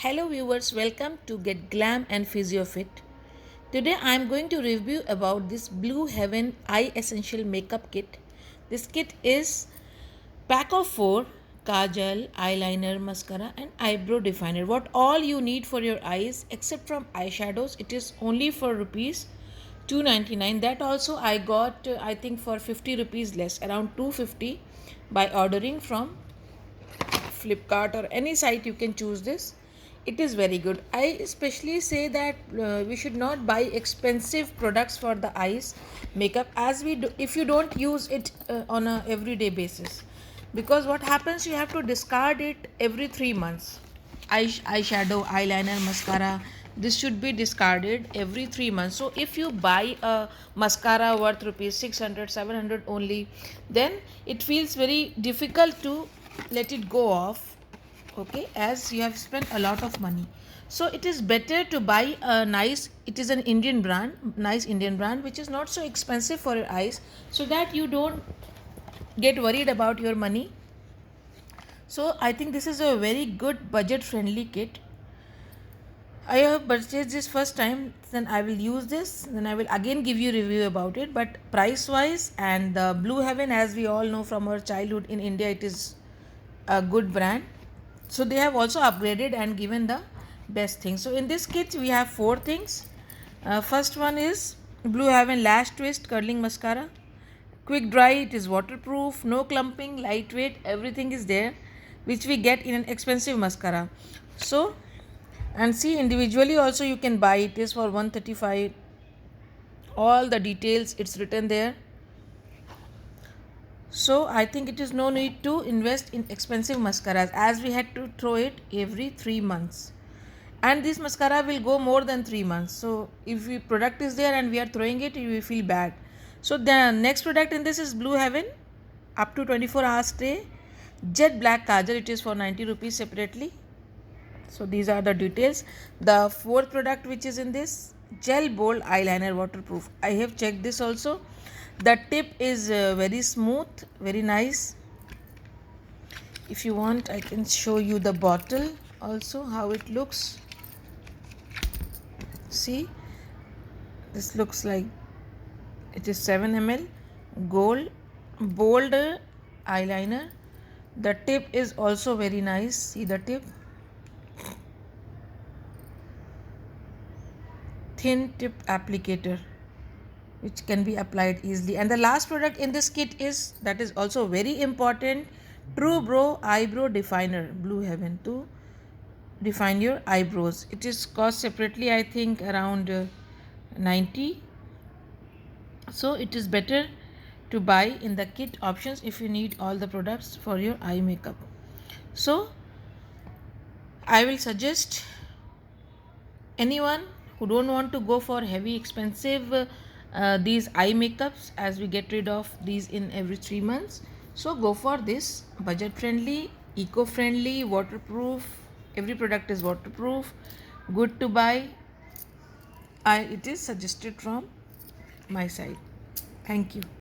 Hello viewers, welcome to Get Glam and PhysioFit. Today I am going to review about this Blue Heaven Eye Essential Makeup Kit. This kit is pack of 4 kajal, eyeliner, mascara and eyebrow definer. What all you need for your eyes except from eyeshadows, it is only for rupees 299. That also I got I think for 50 rupees less, around 250 by ordering from Flipkart or any site. You can choose this. It is very good. I especially say that we should not buy expensive products for the eyes makeup as we do if you don't use it on a everyday basis, because what happens, you have to discard it every 3 months. Eyeshadow, eyeliner, mascara, this should be discarded every 3 months. So if you buy a mascara worth rupees 600 700 only, then it feels very difficult to let it go off, okay, as you have spent a lot of money. So it is better to buy a nice, it is an Indian brand, nice Indian brand which is not so expensive for your eyes, so that you don't get worried about your money. So I think this is a very good budget friendly kit. I have purchased this first time, then I will use this, then I will again give you review about it. But price wise and the Blue Heaven, as we all know from our childhood in India, it is a good brand. So they have also upgraded and given the best things. So in this kit we have 4 things. First one is Blue Heaven Lash Twist Curling Mascara. Quick dry, it is waterproof, no clumping, lightweight, everything is there, which we get in an expensive mascara. So, and see, individually also you can buy, it is for 135. All the details it's written there. So I think it is no need to invest in expensive mascaras, as we had to throw it every 3 months. And this mascara will go more than 3 months. So if the product is there and we are throwing it, you will feel bad. So the next product in this is Blue Heaven up to 24 hours stay jet black kajal. It is for 90 rupees separately. So these are the details. The fourth product which is in this, gel bold eyeliner waterproof. I have checked this also. The tip is very smooth, very nice. If you want, I can show you the bottle also, how it looks. See, this looks like it is 7 ml gold bold eyeliner. The tip is also very nice. See the tip, thin tip applicator which can be applied easily. And the last product in this kit is, that is also very important, True Brow Eyebrow Definer, Blue Heaven, to define your eyebrows. It is cost separately, I think around 90. So it is better to buy in the kit options if you need all the products for your eye makeup. So I will suggest anyone who don't want to go for heavy expensive these eye makeups, as we get rid of these in every 3 months, so go for this budget friendly, eco friendly, waterproof. Every product is waterproof, good to buy. It is suggested from my side. Thank you.